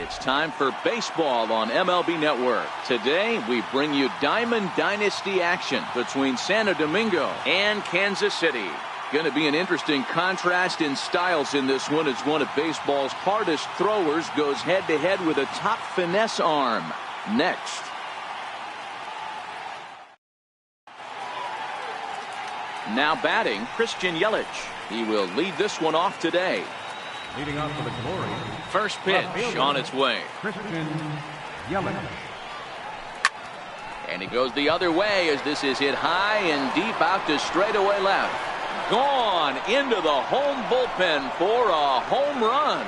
It's time for baseball on MLB Network. Today we bring you Diamond Dynasty action between Santo Domingo and Kansas City. Going to be an interesting contrast in styles in this one, as one of baseball's hardest throwers goes head to head with a top finesse arm. Next. Now batting, Christian Yelich. He will lead this one off today. Leading off for the Glory. First pitch on its way. Christian Yelich. And he goes the other way as this is hit high and deep out to straightaway left. Gone into the home bullpen for a home run.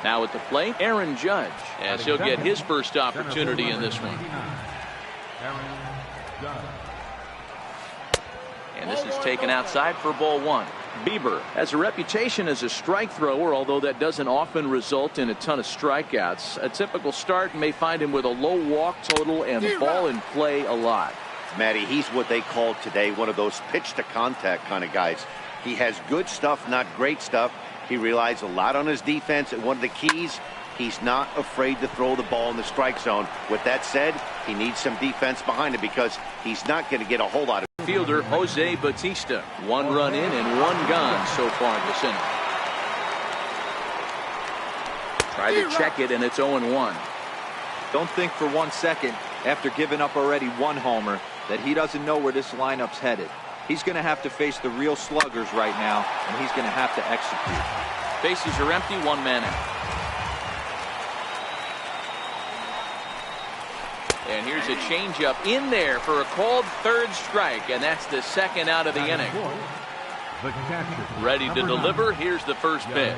Now at the plate, Aaron Judge, as he'll get his first opportunity in this one. Aaron Judge. And this is taken outside for ball one. Bieber has a reputation as a strike thrower, although that doesn't often result in a ton of strikeouts. A typical start may find him with a low walk total and ball in play a lot. Matty, he's what they call today one of those pitch to contact kind of guys. He has good stuff, not great stuff. He relies a lot on his defense, and one of the keys, he's not afraid to throw the ball in the strike zone. With that said, he needs some defense behind him because he's not going to get a whole lot of fielder Jose Bautista. One run in and one gone so far this inning. Try to check it, and it's 0-1. Don't think for 1 second, after giving up already one homer, that he doesn't know where this lineup's headed. He's going to have to face the real sluggers right now, and he's going to have to execute. Bases are empty, one man out. And here's a changeup in there for a called third strike, and that's the second out of the inning. Ready to deliver. Here's the first pitch.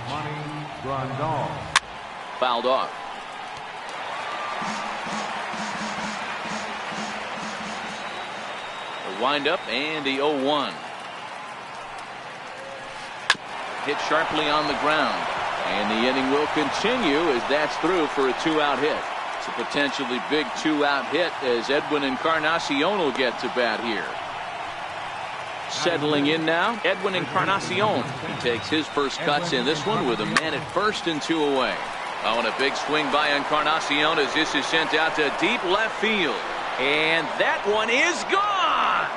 Fouled off. The windup and the 0-1. Hit sharply on the ground, and the inning will continue as that's through for a 2-out hit. A potentially big 2-out hit as Edwin Encarnacion will get to bat here. Settling in now, Edwin Encarnacion. He takes his first cuts in this one with a man at first and 2 away. Oh, and a big swing by Encarnacion as this is sent out to deep left field. And that one is gone!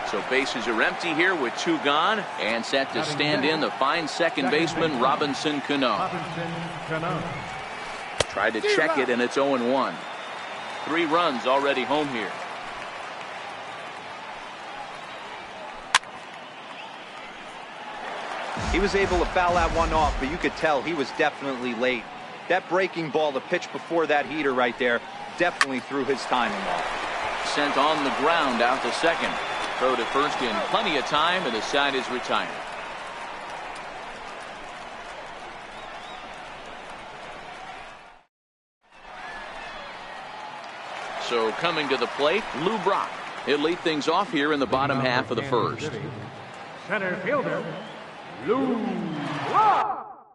So bases are empty here with 2 gone, and set to stand in the fine second baseman Robinson Cano. Tried to check it, and it's 0-1. 3 runs already home here. He was able to foul that one off, but you could tell he was definitely late. That breaking ball, the pitch before that heater right there, definitely threw his timing off. Sent on the ground out to second. Throw to first in plenty of time, and the side is retired. So coming to the plate, Lou Brock. He'll lead things off here in the bottom half of the first. Center fielder, Lou Brock.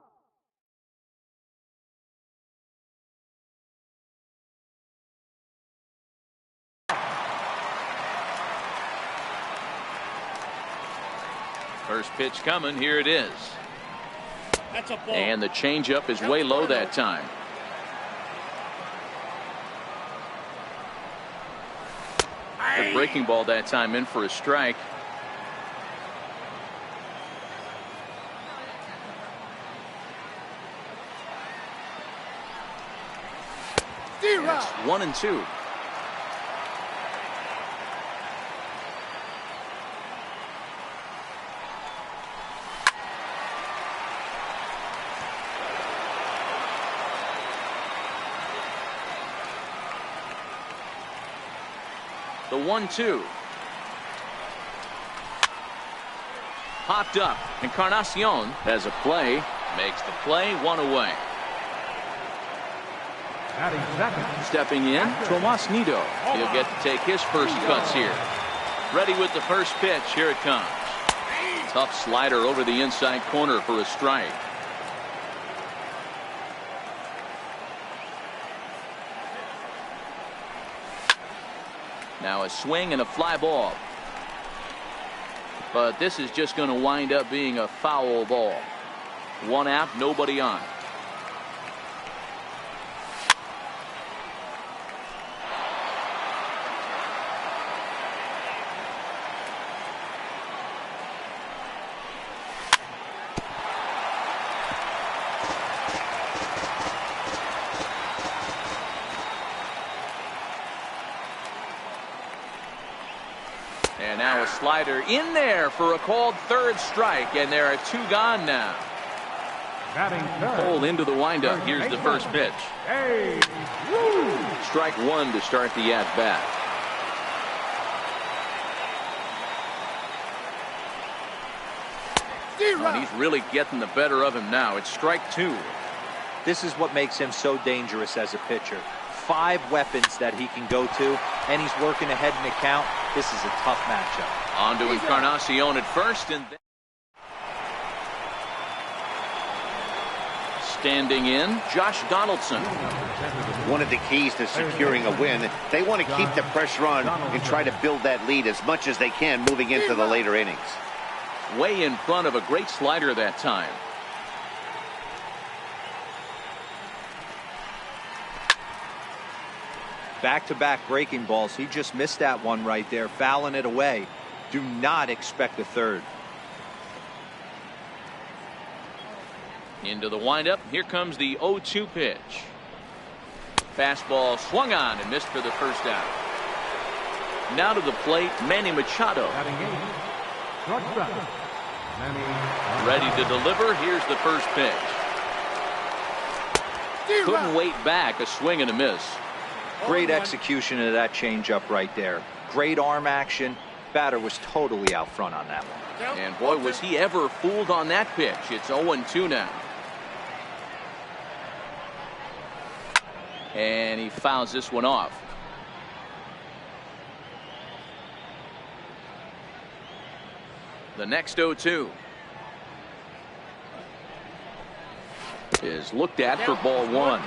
First pitch coming. Here it is. And the changeup is way low that time. The breaking ball that time in for a strike. It's 1-2. The 1-2. Popped up. Encarnacion has a play. Makes the play, 1 away. Stepping in, Tomas Nido. He'll get to take his first cuts here. Ready with the first pitch. Here it comes. Tough slider over the inside corner for a strike. Now a swing and a fly ball. But this is just going to wind up being a foul ball. 1 out, nobody on. slider in there for a called third strike, and there are 2 gone now. Batting third. Cole into the windup. Here's the first pitch. Hey, woo! Strike 1 to start the at-bat. And he's really getting the better of him now. It's strike 2. This is what makes him so dangerous as a pitcher. 5 weapons that he can go to, and he's working ahead in the count. This is a tough matchup. On to Encarnacion at first, and then standing in, Josh Donaldson. One of the keys to securing a win, they want to keep the pressure on and try to build that lead as much as they can moving into the later innings. Way in front of a great slider that time. Back-to-back breaking balls. He just missed that one right there, fouling it away. Do not expect a third. Into the windup. Here comes the 0-2 pitch. Fastball swung on and missed for the first out. Now to the plate, Manny Machado. Batting 8. Shortstop. Manny. Ready to deliver. Here's the first pitch. Couldn't wait back. A swing and a miss. Great execution of that changeup right there. Great arm action. Batter was totally out front on that one. And boy, was he ever fooled on that pitch. It's 0-2 now. And he fouls this one off. The next 0-2 is looked at for ball 1.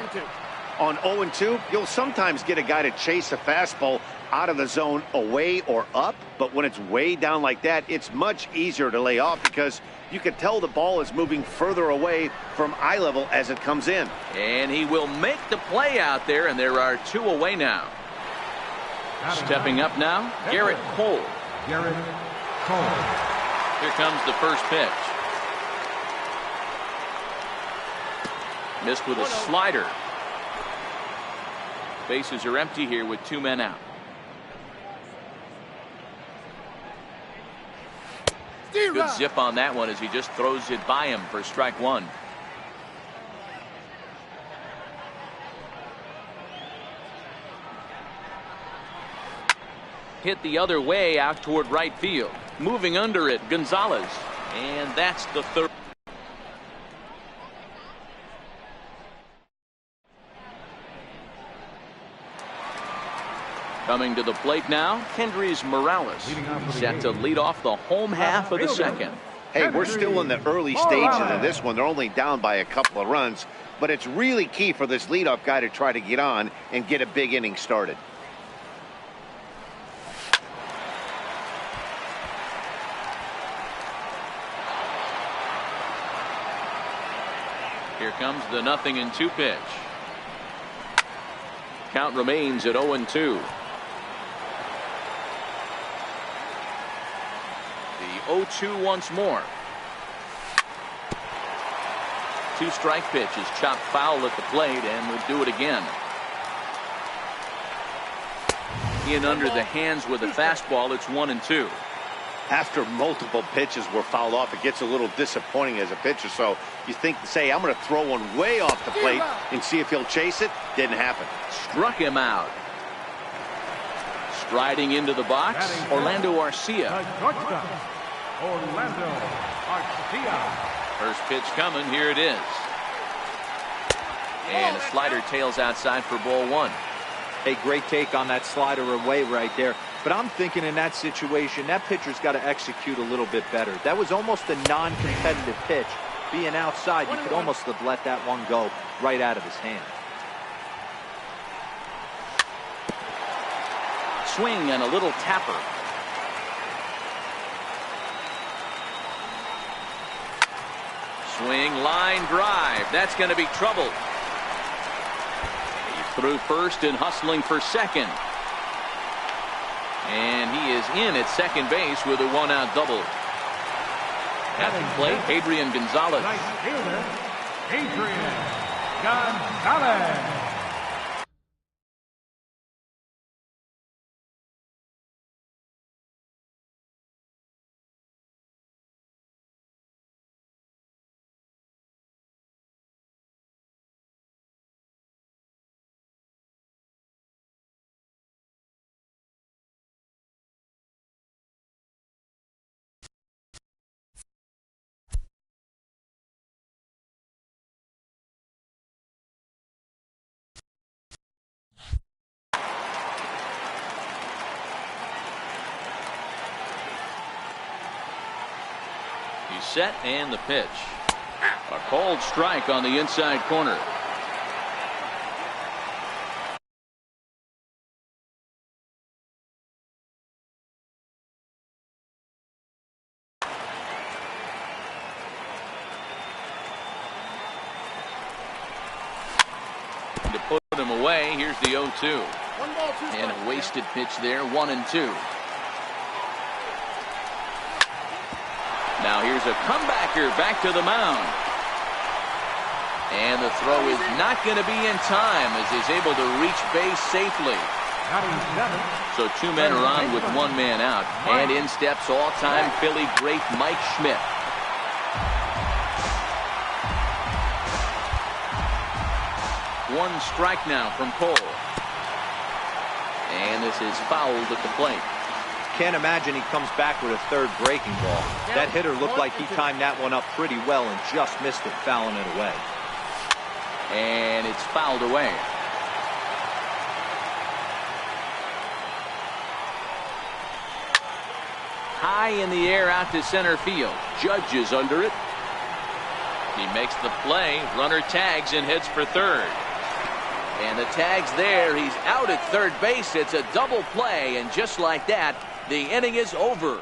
On 0-2, you'll sometimes get a guy to chase a fastball out of the zone away or up, but when it's way down like that, it's much easier to lay off because you can tell the ball is moving further away from eye level as it comes in. And he will make the play out there, and there are 2 away now. Stepping up now, Garrett Cole. Garrett Cole. Here comes the first pitch. Missed with a slider. Bases are empty here with 2 men out. Good zip on that one as he just throws it by him for strike 1. Hit the other way out toward right field. Moving under it, Gonzalez. And that's the third. Coming to the plate now, Kendrys Morales, set to lead off the home half of the second. Hey, we're still in the early stages of this one. They're only down by a couple of runs, but it's really key for this leadoff guy to try to get on and get a big inning started. Here comes the 0-2 pitch. Count remains at 0-2. The 0-2 once more. 2 strike pitches, chopped foul at the plate, and will do it again. In under the hands with a fastball, it's 1-2. After multiple pitches were fouled off, it gets a little disappointing as a pitcher. So you think, say, I'm going to throw one way off the plate and see if he'll chase it. Didn't happen. Struck him out. Striding into the box, Orlando Arcia. Orlando Arcia. First pitch coming. Here it is. And a slider tails outside for ball 1. A great take on that slider away right there. But I'm thinking in that situation, that pitcher's got to execute a little bit better. That was almost a non-competitive pitch. Being outside, you could almost have let that one go right out of his hand. Swing and a little tapper. Swing, line drive. That's going to be trouble. He's through first and hustling for second. And he is in at second base with a 1-out double. At the plate, Adrian Gonzalez. Right fielder, Adrian Gonzalez. He's set and the pitch. A cold strike on the inside corner. To put him away, here's the 0-2. And a wasted pitch there, 1-2. Now here's a comebacker back to the mound. And the throw is not going to be in time as he's able to reach base safely. So two men are on with one man out. And in steps all-time Philly great Mike Schmidt. One strike now from Cole. And this is fouled at the plate. Can't imagine he comes back with a third breaking ball. That hitter looked like he timed that one up pretty well and just missed it, fouling it away. And it's fouled away. High in the air out to center field. Judge is under it. He makes the play. Runner tags and heads for third. And the tag's there. He's out at third base. It's a double play. And just like that, the inning is over.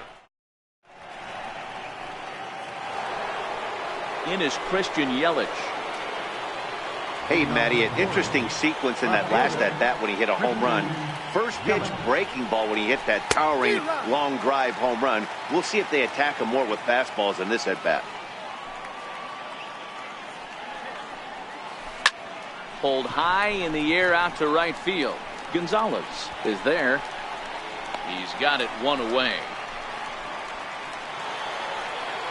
In is Christian Yelich. Hey, Matty, an interesting sequence in that last at-bat when he hit a home run. First pitch breaking ball when he hit that towering long drive home run. We'll see if they attack him more with fastballs in this at-bat. Pulled high in the air out to right field. Gonzalez is there. He's got it one away.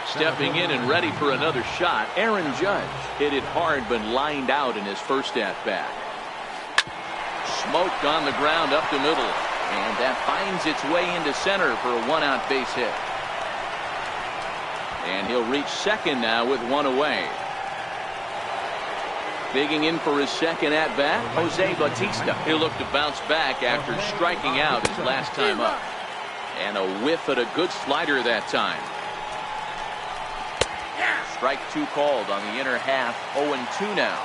Stepping in and ready for another shot, Aaron Judge hit it hard but lined out in his first at-bat. Smoked on the ground up the middle, and that finds its way into center for a one-out base hit. And he'll reach second now with one away. Digging in for his second at-bat, Jose Bautista. He'll look to bounce back after striking out his last time up. And a whiff at a good slider that time. Strike two called on the inner half. 0-2 now.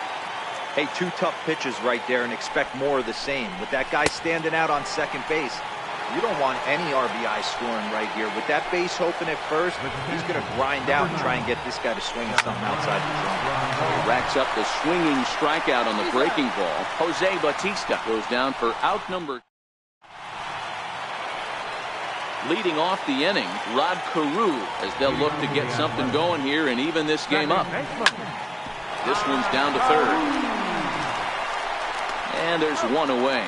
Hey, two tough pitches right there and expect more of the same. With that guy standing out on second base, you don't want any RBI scoring right here. With that base open at first, he's going to grind out and try and get this guy to swing at something outside the zone. He racks up the swinging strikeout on the breaking ball. Jose Bautista goes down for out number. Leading off the inning, Rod Carew, as they'll look to get something going here and even this game up. This one's down to third. And there's one away.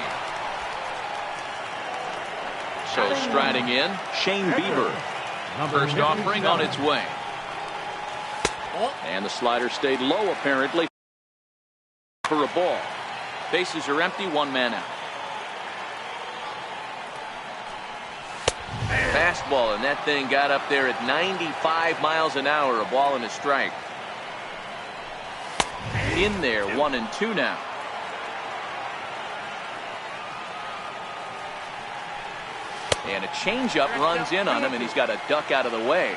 So striding in, Shane Bieber. First offering on its way. And the slider stayed low apparently for a ball. Bases are empty, one man out. Fastball, and that thing got up there at 95 miles an hour, a ball and a strike. In there, 1-2 now. And a changeup runs in on him, and he's got a duck out of the way.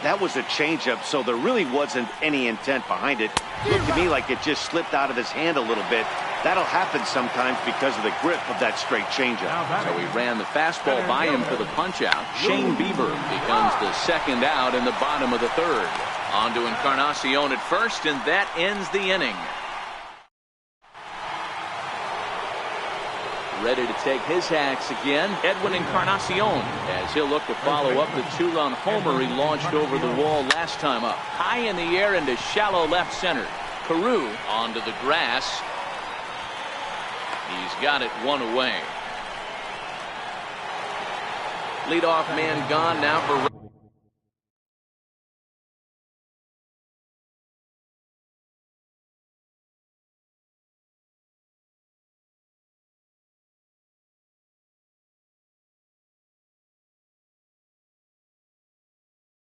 That was a changeup, so there really wasn't any intent behind it. Looked to me like it just slipped out of his hand a little bit. That'll happen sometimes because of the grip of that straight changeup. So he ran the fastball by him for the punch-out. Shane Bieber becomes the second out in the bottom of the third. On to Encarnacion at first, and that ends the inning. Ready to take his hacks again, Edwin Encarnacion, as he'll look to follow up the two-run homer he launched over the wall last time up. High in the air into shallow left center. Carew onto the grass. He's got it one away. Leadoff man gone now for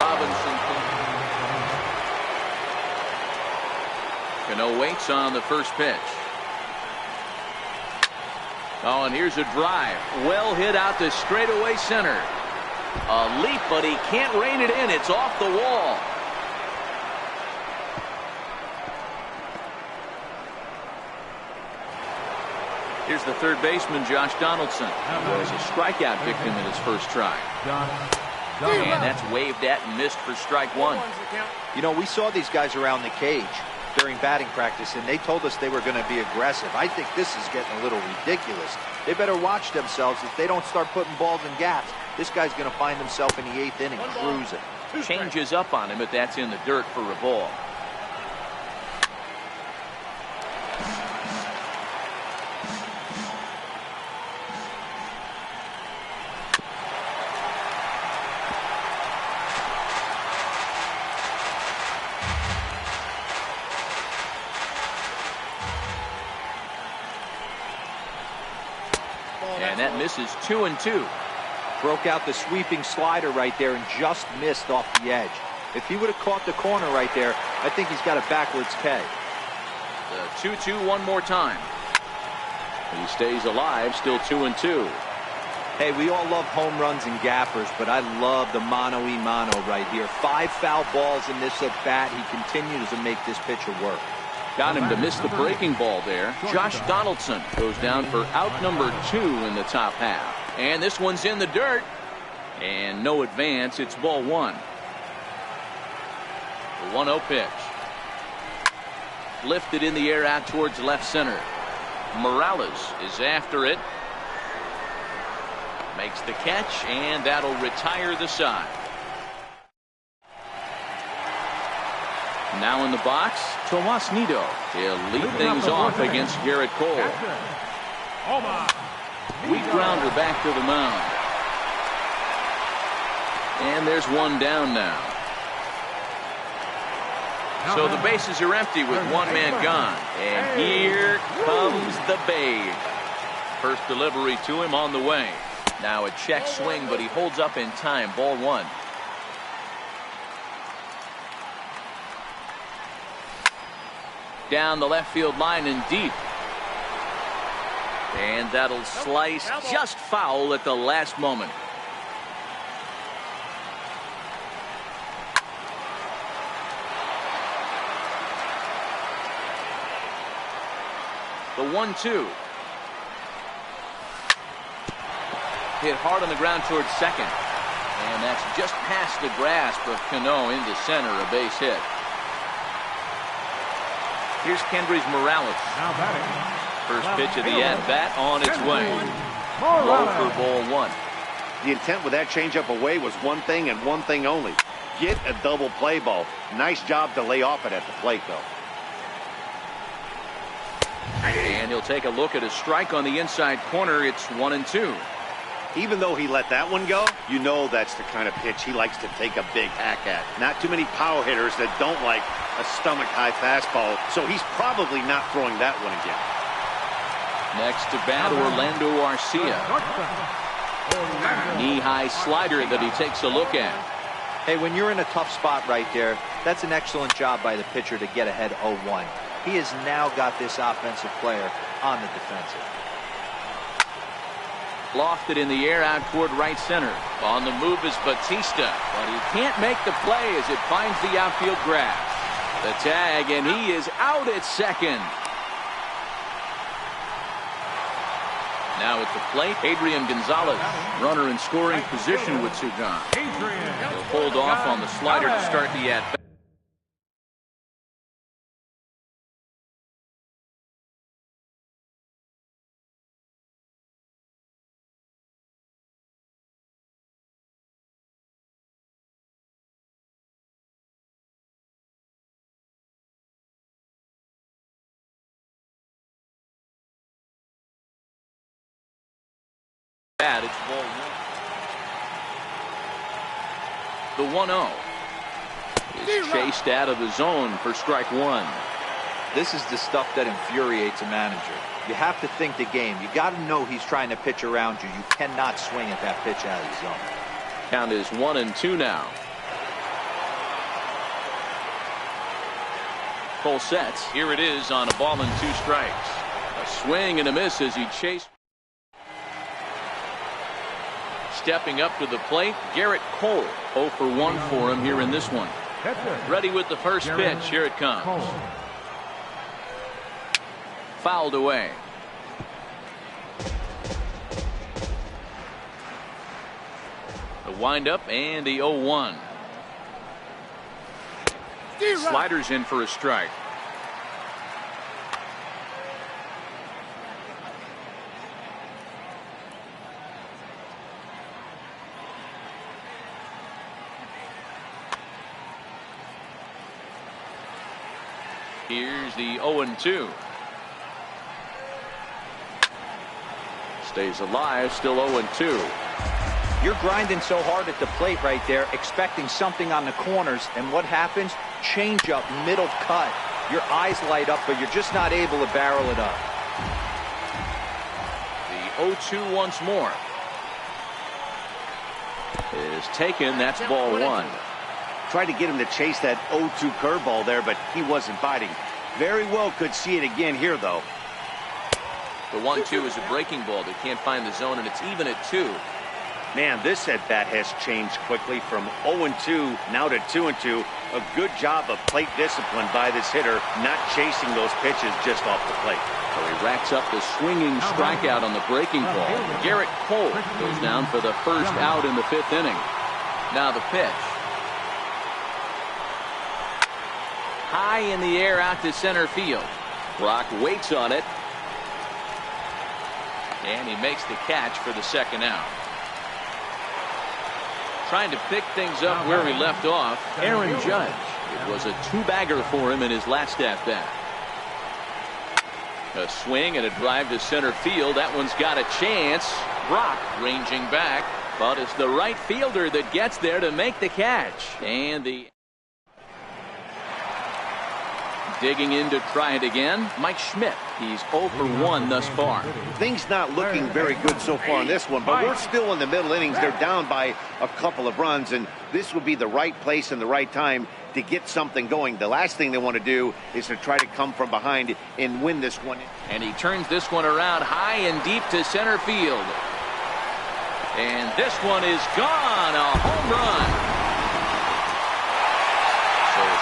Robinson. Cano waits on the first pitch. Oh, and here's a drive. Well hit out to straightaway center. A leap, but he can't rein it in. It's off the wall. Here's the third baseman, Josh Donaldson, who was a strikeout victim in his first try. And that's waved at and missed for strike one. You know, we saw these guys around the cage during batting practice, and they told us they were going to be aggressive. I think this is getting a little ridiculous. They better watch themselves. If they don't start putting balls in gaps, this guy's going to find himself in the 8th inning cruising. Changes up on him, but that's in the dirt for a ball. And that misses 2-2. Broke out the sweeping slider right there and just missed off the edge. If he would have caught the corner right there, I think he's got a backwards K. The 2-2 one more time. He stays alive, still 2-2. Hey, we all love home runs and gappers, but I love the mano-y-mano right here. 5 foul balls in this at bat. He continues to make this pitcher work. Got him to miss the breaking ball there. Josh Donaldson goes down for out number 2 in the top half. And this one's in the dirt. And no advance. It's ball 1. The 1-0 pitch. Lifted in the air out towards left center. Morales is after it. Makes the catch, and that'll retire the side. Now in the box, Tomas Nido. He'll lead things off against Garrett Cole. Weak grounder back to the mound. And there's one down now. So the bases are empty with one man gone. And here comes the Babe. First delivery to him on the way. Now a check swing, but he holds up in time. Ball 1. Down the left field line and deep. And that'll slice just foul at the last moment. The 1-2. Hit hard on the ground towards second. And that's just past the grasp of Cano into center, a base hit. Here's Kendrys Morales. Now batting. First pitch of the at-bat on its way. Low for ball 1. The intent with that changeup away was one thing and one thing only. Get a double play ball. Nice job to lay off it at the plate, though. And he'll take a look at a strike on the inside corner. It's 1-2. Even though he let that one go, you know that's the kind of pitch he likes to take a big hack at. Not too many power hitters that don't like a stomach-high fastball, so he's probably not throwing that one again. Next to bat, Orlando Arcia. Knee-high slider that he takes a look at. Hey, when you're in a tough spot right there, that's an excellent job by the pitcher to get ahead 0-1. He has now got this offensive player on the defensive. Lofted in the air out toward right center. On the move is Batista, but he can't make the play as it finds the outfield grass. The tag, and he is out at second. Now at the plate, Adrian Gonzalez, runner in scoring position with two gone. He'll hold off on the slider to start the at-bat. It's ball 1. The 1-0 is chased out of the zone for strike 1. This is the stuff that infuriates a manager. You have to think the game. You got to know he's trying to pitch around you. You cannot swing at that pitch out of the zone. Count is 1-2 now. Cole sets. Here it is on a ball and 2 strikes. A swing and a miss as he chased. Stepping up to the plate, Garrett Cole. 0 for 1 for him here in this one. Ready with the first pitch. Here it comes. Fouled away. windup and the 0-1. Sliders in for a strike. Here's the 0-2. Stays alive, still 0-2. You're grinding so hard at the plate right there, expecting something on the corners, and what happens? Change up, middle cut. Your eyes light up, but you're just not able to barrel it up. The 0-2 once more. Is taken. That's ball one. Tried to get him to chase that 0-2 curveball there, but he wasn't biting. Very well could see it again here, though. The 1-2 is a breaking ball. They can't find the zone, and it's even at 2. Man, this at-bat has changed quickly from 0-2 now to 2-2. A good job of plate discipline by this hitter, not chasing those pitches just off the plate. So he racks up the swinging strikeout on the breaking ball. Garrett Cole goes down for the first out in the 5th inning. Now the pitch. High in the air out to center field. Brock waits on it. And he makes the catch for the 2nd out. Trying to pick things up where he left off, Aaron Judge. It was a 2-bagger for him in his last at-bat. A swing and a drive to center field. That one's got a chance. Brock ranging back, but it's the right fielder that gets there to make the catch. And the digging in to try it again, Mike Schmidt. He's 0 for 1 thus far. Things not looking very good so far in this one, but we're still in the middle innings. They're down by a couple of runs, and this would be the right place and the right time to get something going. The last thing they want to do is to try to come from behind and win this one. And he turns this one around high and deep to center field. And this one is gone. A home run.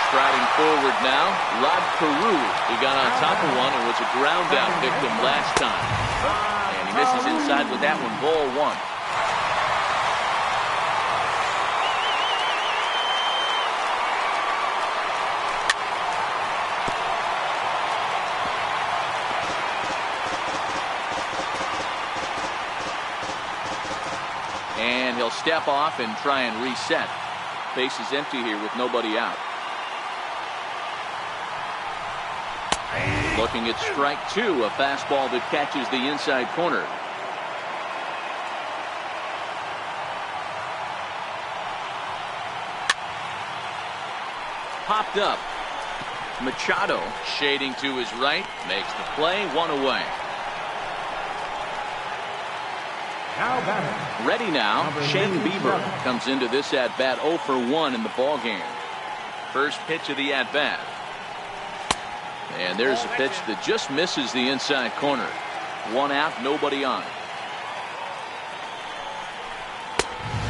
Striding forward now, Rod Carew. He got on top of one and was a ground out victim last time. And he misses inside with that one, ball one. And he'll step off and try and reset. Base is empty here with nobody out. Looking at strike 2, a fastball that catches the inside corner. Popped up. Machado shading to his right, makes the play, 1 away. Now batting. Ready now, Shane Bieber comes into this at-bat 0 for 1 in the ballgame. First pitch of the at-bat. And there's a pitch that just misses the inside corner. 1 out, nobody on.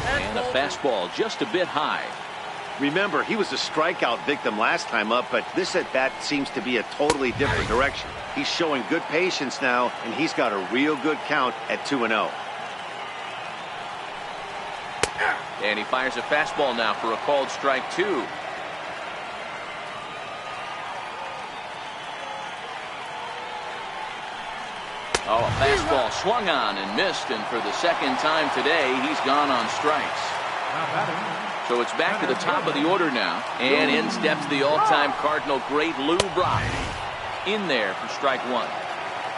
And a fastball just a bit high. Remember, he was a strikeout victim last time up, but this at-bat seems to be a totally different direction. He's showing good patience now, and he's got a real good count at 2-0. And he fires a fastball now for a called strike 2. Oh, a fastball swung on and missed, and for the 2nd time today, he's gone on strikes. So it's back to the top of the order now, and in steps the all-time Cardinal great Lou Brock. In there for strike 1.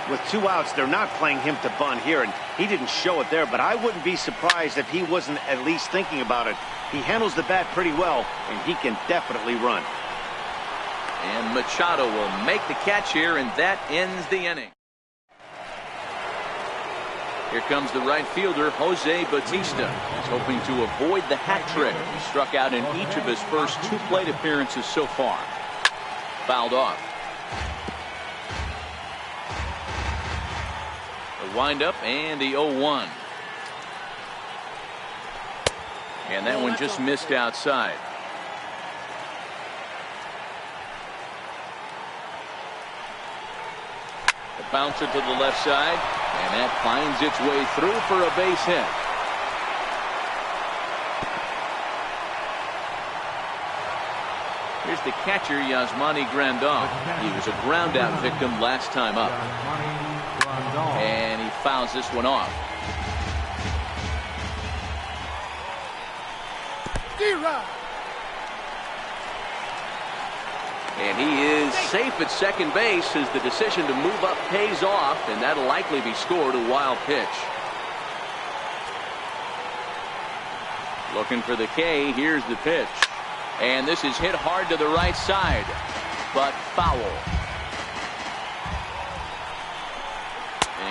With 2 outs, they're not playing him to bunt here, and he didn't show it there, but I wouldn't be surprised if he wasn't at least thinking about it. He handles the bat pretty well, and he can definitely run. And Machado will make the catch here, and that ends the inning. Here comes the right fielder, Jose Bautista. He's hoping to avoid the hat trick. He struck out in each of his first 2 plate appearances so far. Fouled off. The windup and the 0-1. And that one just missed outside. The bouncer to the left side. And that finds its way through for a base hit. the catcher, Yasmani Grandal. He was a ground-out victim last time up. And he fouls this one off. And he is safe at second base as the decision to move up pays off, and that'll likely be scored a wild pitch. Looking for the K. Here's the pitch. And this is hit hard to the right side, but foul.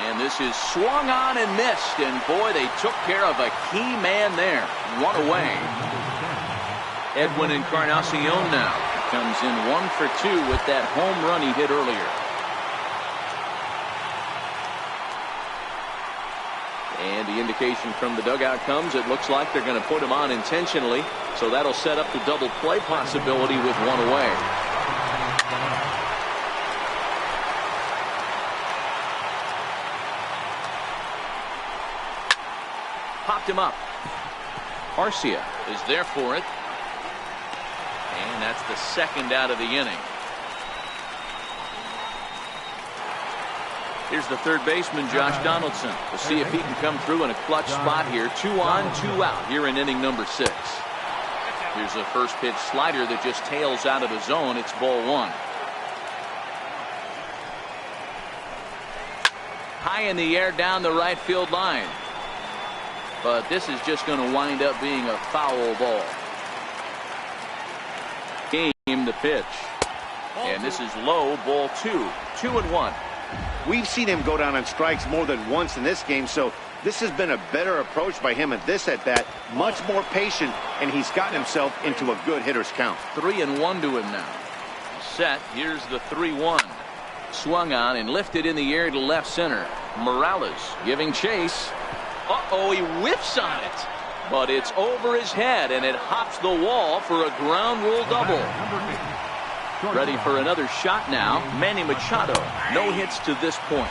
And this is swung on and missed, and boy, they took care of a key man there. One away. Edwin Encarnacion now comes in 1 for 2 with that home run he hit earlier. And the indication from the dugout comes, it looks like they're going to put him on intentionally, so that'll set up the double play possibility with one away. Popped him up. Arcia is there for it. And that's the second out of the inning. Here's the third baseman, Josh Donaldson. We'll see if he can come through in a clutch spot here. 2 on, 2 out here in inning number 6. Here's a first pitch slider that just tails out of the zone. It's ball 1. High in the air down the right field line. But this is just going to wind up being a foul ball. Game the pitch. And this is low, ball 2. 2-1. We've seen him go down on strikes more than once in this game, so this has been a better approach by him at this at-bat. Much more patient, and he's gotten himself into a good hitter's count. 3-1 to him now. Set. Here's the 3-1. Swung on and lifted in the air to left center. Morales giving chase. Uh-oh, he whiffs on it. But it's over his head, and it hops the wall for a ground rule double. Ready for another shot now. Manny Machado. No hits to this point.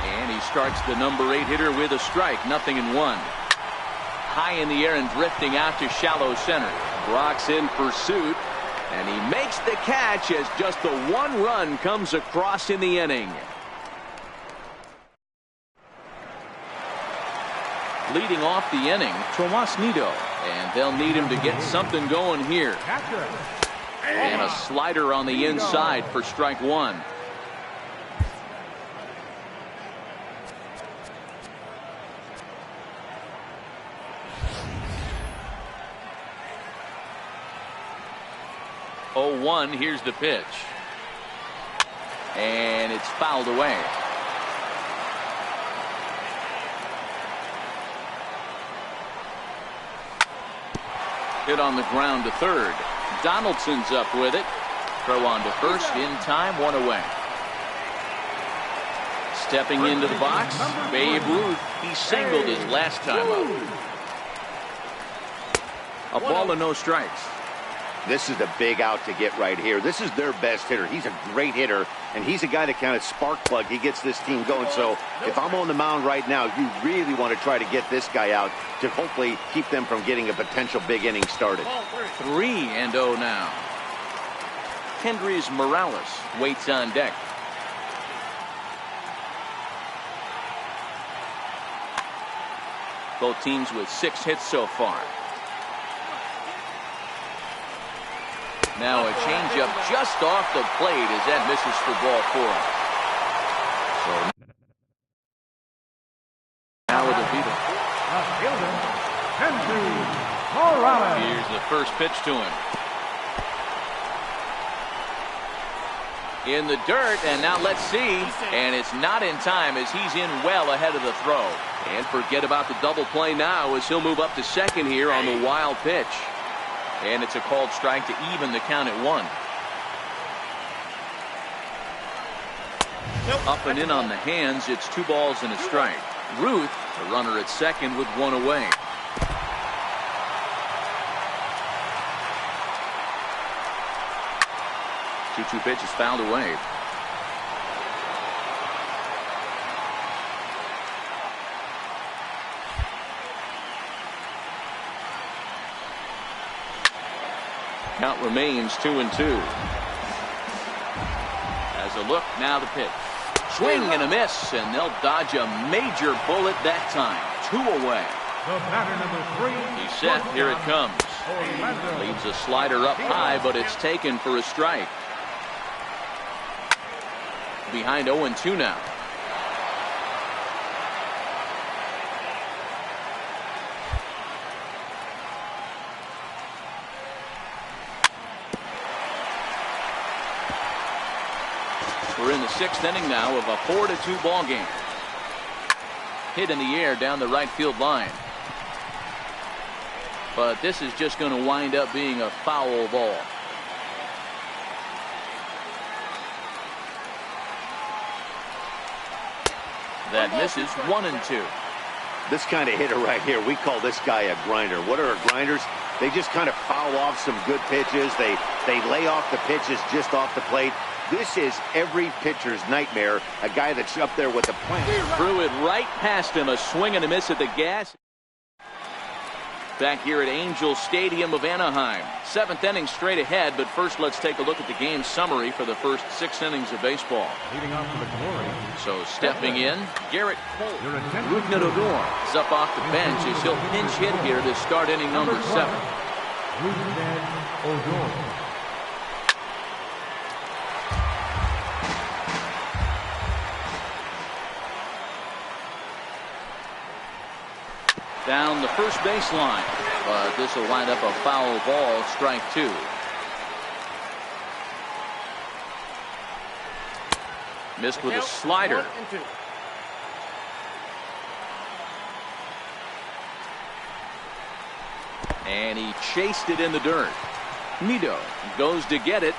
And he starts the number 8 hitter with a strike. 0-1. High in the air and drifting out to shallow center. Brock's in pursuit. And he makes the catch as just the 1 run comes across in the inning. Leading off the inning, Tomas Nido. And they'll need him to get something going here. And a slider on the inside for strike 1. Oh, 1. Here's the pitch. And it's fouled away. Hit on the ground to third. Donaldson's up with it. Throw on to first in time. 1 away. Stepping into the box, Babe Ruth. He singled his last time up. A ball and no strikes. This is the big out to get right here. This is their best hitter. He's a great hitter, and he's a guy that kind of spark plug. He gets this team going. So if I'm on the mound right now, you really want to try to get this guy out to hopefully keep them from getting a potential big inning started. 3-0 now. Kendrys Morales waits on deck. Both teams with 6 hits so far. Now a changeup just off the plate as that misses for ball 4. So now with a beater. Here's the first pitch to him. In the dirt, and now let's see. And it's not in time as he's in well ahead of the throw. And forget about the double play now as he'll move up to second here on the wild pitch. And it's a called strike to even the count at 1. Up and in on the hands. It's 2 balls and a strike. Ruth, the runner at second with 1 away. Two pitches fouled away. Count remains 2-2. As a look, now the pitch. Swing and a miss, and they'll dodge a major bullet that time. 2 away. The batter number 3. He's set. Here it comes. Orlando. Leaves a slider up high, but it's taken for a strike. Behind 0-2 now. We're in the 6th inning now of a 4-2 ball game. Hit in the air down the right field line. But this is just going to wind up being a foul ball. That misses. 1-2. This kind of hitter right here, we call this guy a grinder. What are grinders? They just kind of foul off some good pitches. They lay off the pitches just off the plate. This is every pitcher's nightmare. A guy that's up there with the plant. Threw it right past him. A swing and a miss at the gas. Back here at Angel Stadium of Anaheim. 7th inning straight ahead, but first let's take a look at the game summary for the first 6 innings of baseball. Leading off for the Glory. So stepping in, Garrett Cole. Your attention. Rougned Odor is up off the bench as he'll pinch hit here to start inning number 7. Rougned Odor. Down the first baseline, but this will wind up a foul ball, strike 2. Missed with a slider. And he chased it in the dirt. Nido goes to get it.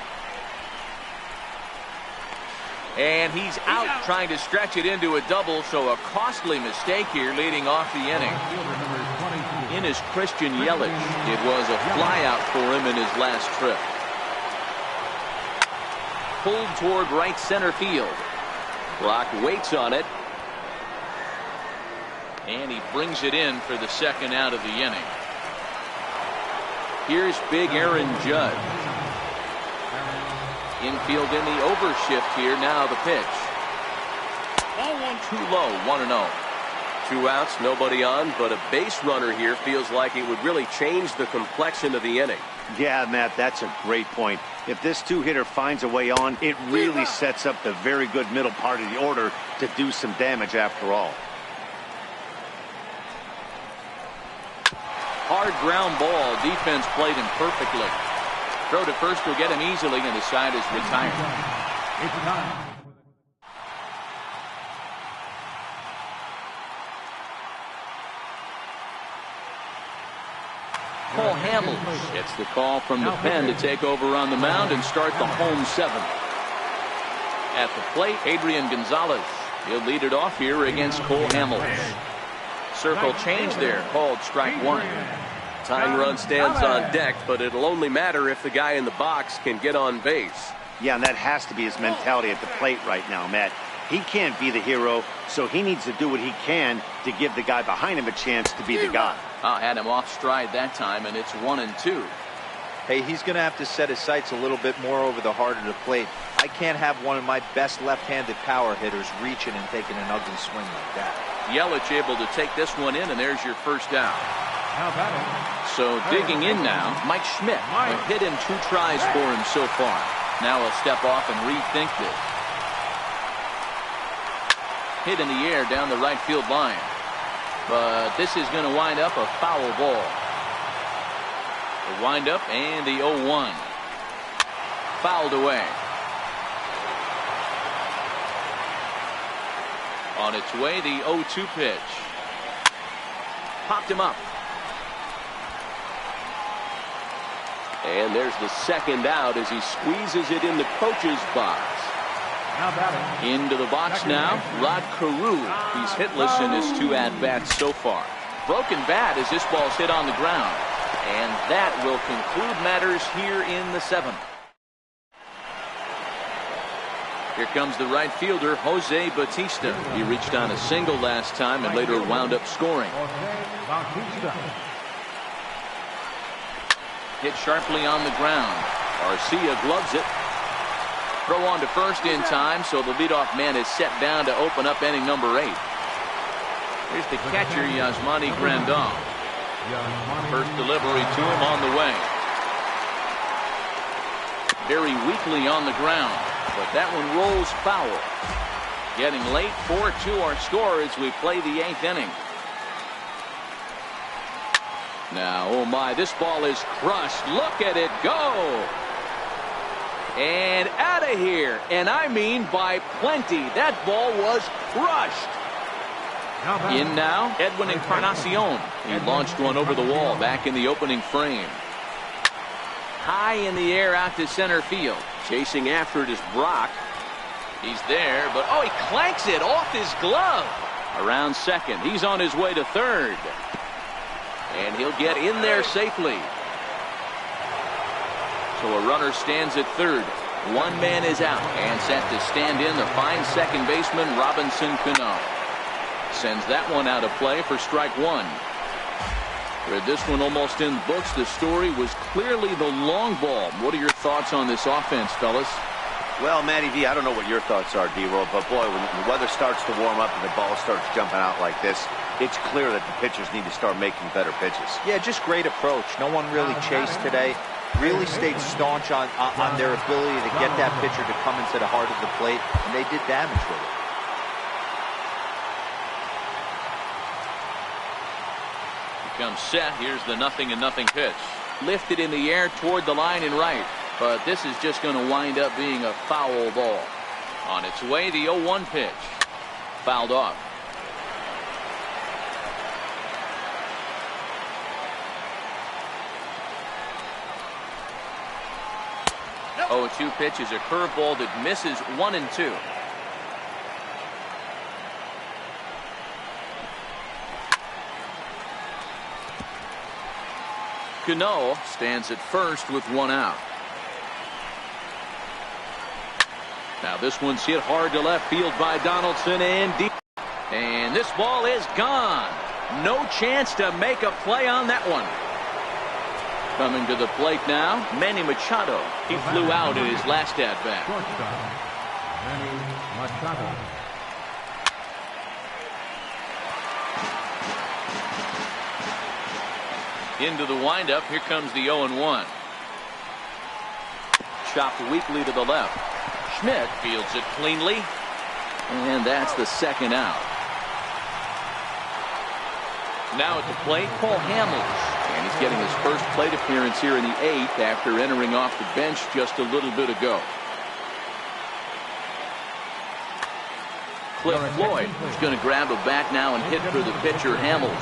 And he's out trying to stretch it into a double, so a costly mistake here leading off the inning. In is Christian Yelich. It was a flyout for him in his last trip. Pulled toward right center field. Brock waits on it. And he brings it in for the 2nd out of the inning. Here's big Aaron Judge. Infield in the overshift here. Now the pitch. Ball 1 too low. 1-0. 2 outs, nobody on, but a base runner here feels like it would really change the complexion of the inning. Yeah, Matt, that's a great point. If this 2-hitter finds a way on, it really sets up the very good middle part of the order to do some damage after all. Hard ground ball. Defense played him perfectly. Throw to first will get him easily, and the side is retired. It's time. Cole Hamels gets the call from the pen to take over on the mound and start the home 7th. At the plate, Adrian Gonzalez. He'll lead it off here against Cole Hamels. Circle change there, called strike 1. Tying run stands on deck, but it'll only matter if the guy in the box can get on base. Yeah, and that has to be his mentality at the plate right now, Matt. He can't be the hero, so he needs to do what he can to give the guy behind him a chance to be the guy. Had him off stride that time, and it's 1-2. Hey, he's going to have to set his sights a little bit more over the heart of the plate. I can't have one of my best left-handed power hitters reaching and taking an ugly swing like that. Yelich able to take this one in, and there's your first down. How about it? So digging in now, Mike Schmidt. A hit in 2 tries for him so far. Now he'll step off and rethink this. Hit in the air down the right field line. But this is going to wind up a foul ball. The wind up and the 0-1. Fouled away. On its way, the 0-2 pitch. Popped him up. And there's the 2nd out as he squeezes it in the coach's box. How about it? Into the box now, Rod Carew. He's hitless in his 2 at-bats so far. Broken bat as this ball's hit on the ground. And that will conclude matters here in the 7th. Here comes the right fielder, Jose Bautista. He reached on a single last time and later wound up scoring. Jose Bautista. Hit sharply on the ground. Garcia gloves it. Throw on to first in time, so the leadoff man is set down to open up inning number 8. Here's the catcher, Yasmani Grandal. First delivery to him on the way. Very weakly on the ground, but that one rolls foul. Getting late, 4-2 our score as we play the 8th inning. Now, oh my, this ball is crushed. Look at it go. And out of here. And I mean by plenty. That ball was crushed. In now, Edwin Encarnacion. He launched one over the wall back in the opening frame. High in the air out to center field. Chasing after it is Brock. He's there, but oh, he clanks it off his glove. Around second. He's on his way to third. And he'll get in there safely. So a runner stands at third. One man is out and set to stand in the fine second baseman Robinson Cano. Sends that one out of play for strike one. With this one almost in the books, the story was clearly the long ball. What are your thoughts on this offense, fellas? Well, Matty V, I don't know what your thoughts are, D-Roll, but boy, when the weather starts to warm up and the ball starts jumping out like this, it's clear that the pitchers need to start making better pitches. Yeah, just great approach. No one really chased today. Really stayed staunch on their ability to get that pitcher to come into the heart of the plate, and they did damage with it. Comes set. Here's the 0-0 pitch. Lifted in the air toward the line and right. But this is just going to wind up being a foul ball. On its way, the 0-1 pitch. Fouled off. Nope. 0-2 pitch is a curveball that misses 1 and 2. Cano stands at first with 1 out. Now this one's hit hard to left field by Donaldson and deep. And this ball is gone. No chance to make a play on that one. Coming to the plate now, Manny Machado. He flew out in his last at-bat. Manny Machado. Into the windup. Here comes the 0-1. Chopped weakly to the left. Schmidt fields it cleanly. And that's the second out. Now at the plate, Paul Hamels. And he's getting his first plate appearance here in the 8th after entering off the bench just a little bit ago. Cliff Floyd is going to grab a bat now and hit for the pitcher, Hamels.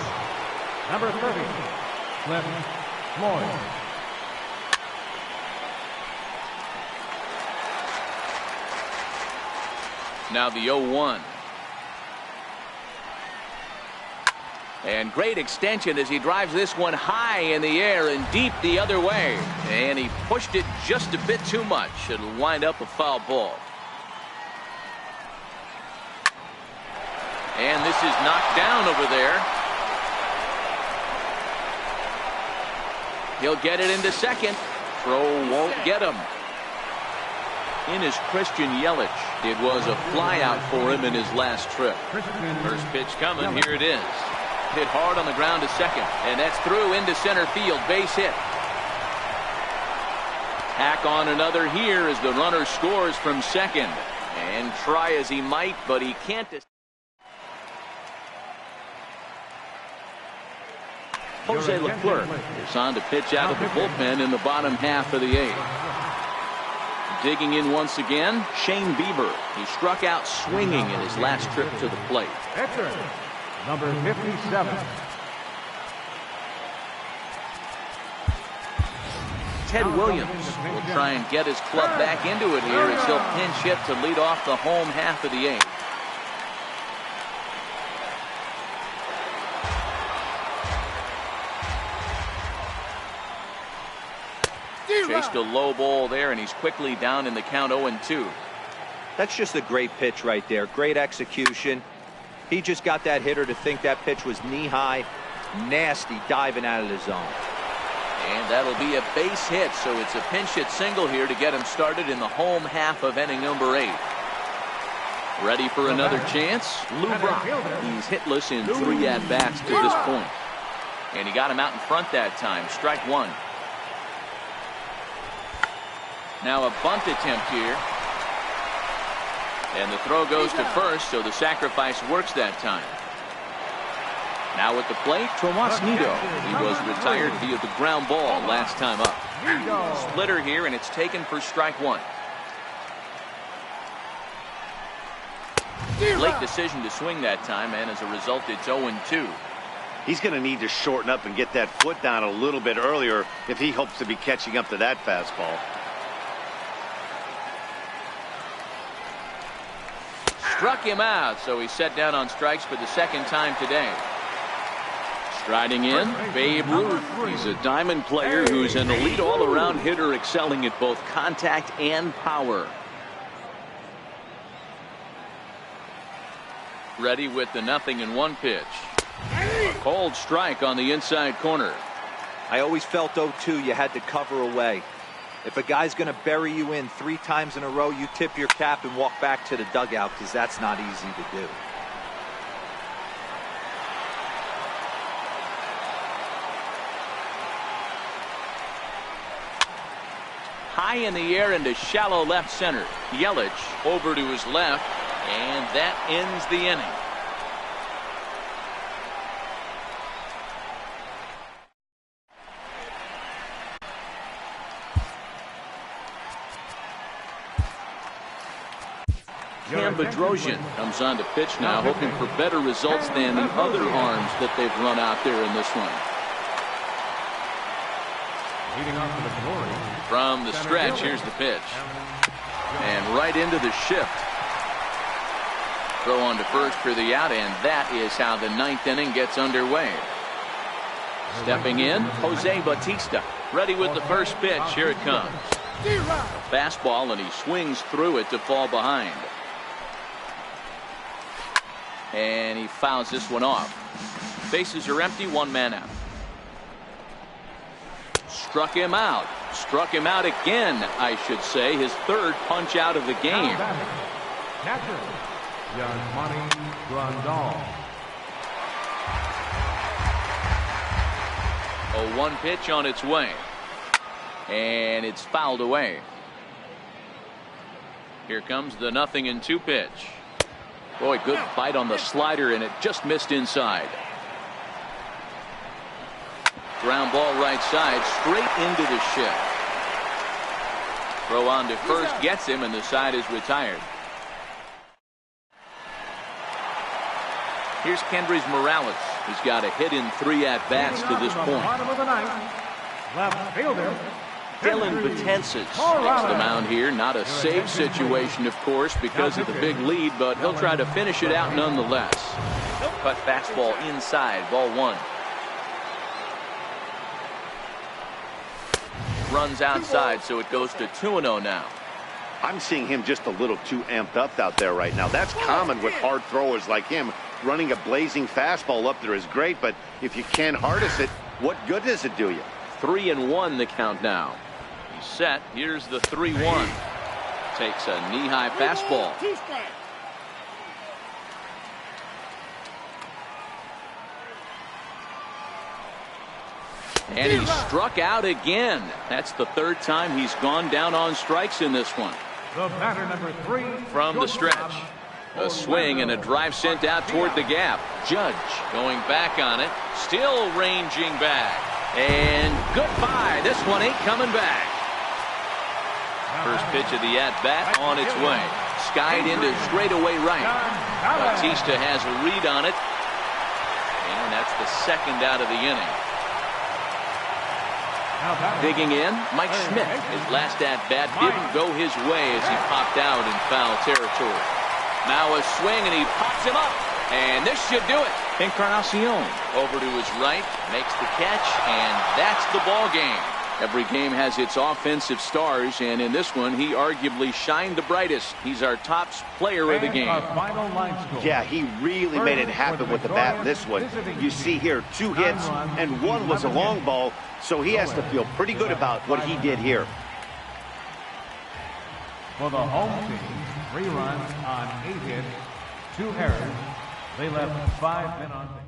Number 30. Cliff Floyd. Now the 0-1. And great extension as he drives this one high in the air and deep the other way. And he pushed it just a bit too much. It'll wind up a foul ball. And this is knocked down over there. He'll get it into second. Throw won't get him. In is Christian Yelich. It was a flyout for him in his last trip. First pitch coming. Here it is. Hit hard on the ground to second. And that's through into center field. Base hit. Hack on another here as the runner scores from second. And try as he might, but he can't. Jose Leclerc is on to pitch out of the bullpen in the bottom half of the 8th. Digging in once again, Shane Bieber. He struck out swinging in his last trip to the plate. Pitcher, number 57. Ted Williams will try and get his club back into it here as he'll pinch hit to lead off the home half of the 8th. Chased a low ball there, and he's quickly down in the count 0-2. That's just a great pitch right there. Great execution. He just got that hitter to think that pitch was knee-high. Nasty diving out of the zone. And that'll be a base hit, so it's a pinch hit single here to get him started in the home half of inning number 8. Ready for another chance? Lou Brock. He's hitless in 3 at-bats to this point. And he got him out in front that time. Strike 1. Now a bunt attempt here. And the throw goes to first, so the sacrifice works that time. Now at the plate, Tomas Nido. He was retired via the ground ball last time up. Splitter here, and it's taken for strike 1. Late decision to swing that time, and as a result, it's 0-2. He's going to need to shorten up and get that foot down a little bit earlier if he hopes to be catching up to that fastball. Struck him out, so he's set down on strikes for the second time today. Striding in, Babe Ruth. He's a diamond player who's an elite all-around hitter, excelling at both contact and power. Ready with the 0-1 pitch. A cold strike on the inside corner. I always felt 0-2 you had to cover away. If a guy's going to bury you in 3 times in a row, you tip your cap and walk back to the dugout, because that's not easy to do. High in the air into shallow left center. Yelich over to his left, and that ends the inning. Cam Bedrosian comes on to pitch now, hoping for better results than the other arms that they've run out there in this one. From the stretch, here's the pitch. And right into the shift. Throw on to first for the out, and that is how the 9th inning gets underway. Stepping in, Jose Bautista. Ready with the first pitch. Here it comes. A fastball, and he swings through it to fall behind. And he fouls this one off. Bases are empty, 1 man out. Struck him out. Struck him out again, I should say. His 3rd punch out of the game. Catcher, Yasmani Grandal. A 1 pitch on its way. And it's fouled away. Here comes the 0-2 pitch. Boy, good fight on the slider, and it just missed inside. Ground ball right side, straight into the shift. Throw on to first, gets him, and the side is retired. Here's Kendrys Morales. He's got a hit in 3 at-bats to this point. Left fielder, Dylan Betances takes the mound here. Not a save situation, of course, because of the big lead, but he'll try to finish it out nonetheless. Cut fastball inside, ball 1. Runs outside, so it goes to 2-0 now. I'm seeing him just a little too amped up out there right now. That's common with hard throwers like him. Running a blazing fastball up there is great, but if you can't harness it, what good does it do you? 3-1 the count now. He's set. Here's the 3-1. Takes a knee-high fastball. And he struck out again. That's the 3rd time he's gone down on strikes in this one. the batter number 3. From the stretch. A swing and a drive sent out toward the gap. Judge going back on it. Still ranging back. And goodbye. This one ain't coming back. First pitch of the at-bat on its way. Skied into straightaway right. Bautista has a read on it. And that's the 2nd out of the inning. Digging in, Mike Schmidt. His last at-bat didn't go his way as he popped out in foul territory. Now a swing, and he pops him up. And this should do it. Encarnacion over to his right, makes the catch, and that's the ball game. Every game has its offensive stars, and in this one, he arguably shined the brightest. He's our top player of the game. Yeah, he really made it happen with the bat in this one. You see here, 2 hits, and 1 was a long ball, so he has to feel pretty good about what he did here. For the home team, 3 runs on 8 hits, 2 errors. They left 5 men on base.